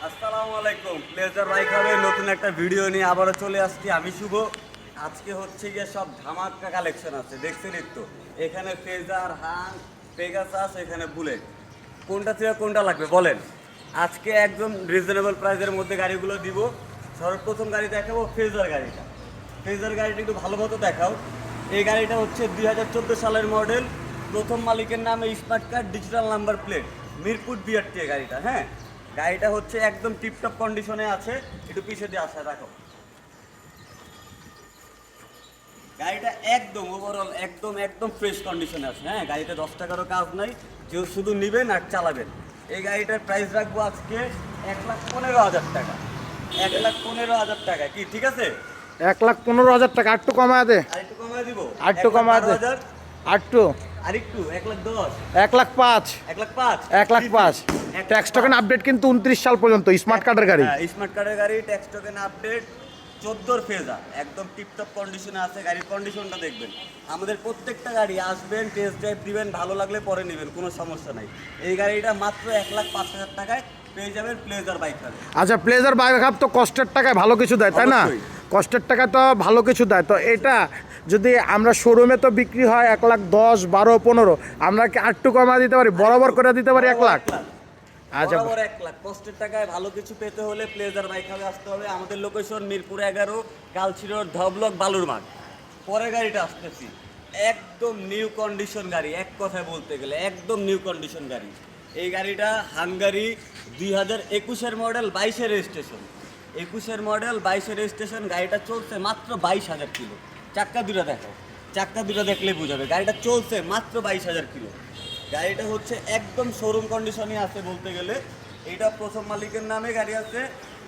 আসসালামু আলাইকুম। Pleasure bike হবে নতুন একটা ভিডিও নিয়ে আবারও চলে আসছি। আমি শুভ। আজকে হচ্ছে গিয়ে সব ধামাকা কালেকশন আছে, দেখছেনই তো। এখানে ফেজার, হান, পেগাসাস, এখানে বুলেট। কোনটা থেকে কোনটা লাগবে বলেন। আজকে একদম রিজনেবল প্রাইসের মধ্যে গাড়িগুলো দিব। সর্বপ্রথম গাড়ি দেখাবো ফেজার গাড়িটা। ফেজার গাড়িটা একটু ভালো মতো দেখাও। এই গাড়িটা হচ্ছে 2014 সালের মডেল। প্রথম মালিকের নামে smart card, digital number plate, Mirpur BRT গাড়িটা। হ্যাঁ, গাড়িটা হচ্ছে একদম টিপটপ কন্ডিশনে আছে। একটু পিছিয়ে দিয়ে আসা রাখো। গাড়িটা একদম ওভারঅল একদম একদম ফ্রেশ কন্ডিশনে আছে। হ্যাঁ, গাড়িতে 10 টাকারও কাজ নাই, কেউ শুধু নেবেন আর চালাবেন। এই গাড়িটার প্রাইস রাখবো আজকে 1,15,000 টাকা। 1,15,000 টাকা কি ঠিক আছে? 1,15,000 টাকা আটটু কমায় দে। আর একটু কমায় দিব। আটটু কমায় দে। 1,12,000। আটটু আর একটু 1,10,000। 1,05,000 1,05,000। 1,05,000 ট্যাক্স টোকেন আপডেট কিন্তু 29 সাল পর্যন্ত স্মার্ট কার্ডের গাড়ি। স্মার্ট কার্ডের গাড়ি, ট্যাক্স টোকেন আপডেট, 14 ফেজার, একদম টিপটপ কন্ডিশনে আছে। গাড়ির কন্ডিশনটা দেখবেন। আমাদের প্রত্যেকটা গাড়ি আসবেন, টেস্ট ড্রাইভ দিবেন, ভালো লাগলে পরে নেবেন, কোনো সমস্যা নাই। এই গাড়িটা মাত্র 1,05,000 টাকায় পেয়ে যাবেন প্লেজার বাইক হাবে। আচ্ছা, প্লেজার বাইক হাব তো কষ্টের টাকায় ভালো কিছু দেয়, তাই না? অবশ্যই। কষ্টের টাকায় তো ভালো কিছু দেয়। তো এটা যদি আমরা শোরুমে তো বিক্রি হয় 1,10,000, 12,000, 15,000, আমরা কি আটটু কমায় দিতে পারি, বরাবর করে দিতে পারি 1,00,000? আচ্ছা, বরাবর 1,00,000। কষ্টের টাকায় ভালো কিছু পেতে হলে প্লেজার বাইক হাবে আসতে হবে। আমাদের লোকেশন মিরপুর 11, কালচি রোড, ধবলক, বালুরমাঠ। পরের গাড়িটা আসতেছি, একদম নিউ কন্ডিশন গাড়ি। এক কথায় বলতে গেলে একদম নিউ কন্ডিশন গাড়ি। এই গাড়িটা হাঙ্গারি, 2021-এর মডেল, 22-এর রেজিস্ট্রেশন। 21-এর মডেল, 22-এর রেজিস্ট্রেশন। গাড়িটা চলছে মাত্র 22,000 কিলো। চাক্কা দুটো দেখো, চাক্কা দুটো দেখলে বোঝাবে। গাড়িটা চলছে মাত্র 22,000 কিলো। গাড়িটা হচ্ছে একদম শোরুম কন্ডিশনই আছে বলতে গেলে। এটা প্রথম মালিকের নামে গাড়ি আছে,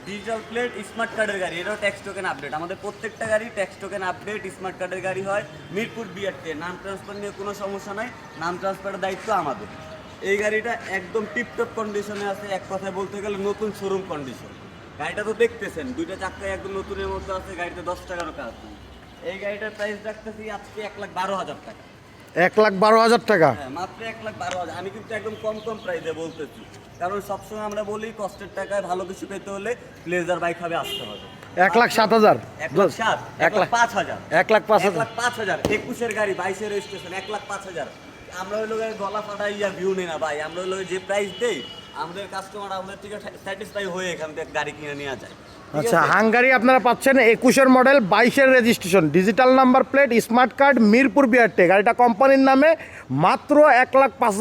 ডিজিটাল প্লেট, স্মার্ট কার্ডের গাড়ি। এটাও ট্যাক্স টোকেন আপডেট। আমাদের প্রত্যেকটা গাড়ি ট্যাক্স টোকেন আপডেট, স্মার্ট কার্ডের গাড়ি হয়। মিরপুর বিআরটি, নাম ট্রান্সফার নিয়ে কোনো সমস্যা নাই। নাম ট্রান্সফারের দায়িত্ব আমাদের। এই গাড়িটা একদম টিপটপ কন্ডিশনে আছে। এক কথায় বলতে গেলে নতুন শোরুম কন্ডিশন। গাড়িটা তো দেখতেছেন, দুইটা চাক্কায় একদম নতুনের মধ্যে আছে। গাড়িতে 10 টাকারও কাজ নেই। এই গাড়িটার প্রাইস রাখতেছি আজকে 1,12,000 টাকা। 1,12,000 টাকা। হ্যাঁ, মাত্র 1,12,000। আমি কিন্তু একদম কম কম প্রাইসে বলতেছি, কারণ সবসময় আমরা বলি কষ্টের টাকায় ভালো কিছু পেতে হলে প্লেজার বাইক হবে আসতে হবে। 1,07,000। 1,07,000, 1,05,000, 1,05,000। 1,05,000। 21-এর গাড়ি, 22-এর রেজিস্ট্রেশন, 1,05,000। আমরা ওই লোকের গলা ফাটাইয়া ভিউ নেই না ভাই। আমরা ওই লোকের যে প্রাইস দেই, আমাদের কাস্টমার আমাদের থেকে স্যাটিসফাই হয়ে এখান থেকে গাড়ি কিনে নিয়ে যায়। আচ্ছা, হাঙ্গারি আপনারা পাচ্ছেন 21-এর মডেল, 22-এর registration, digital number plate, smart card, Mirpur BRT. গাড়িটা কোম্পানির নামে, মাত্র 1,05,000।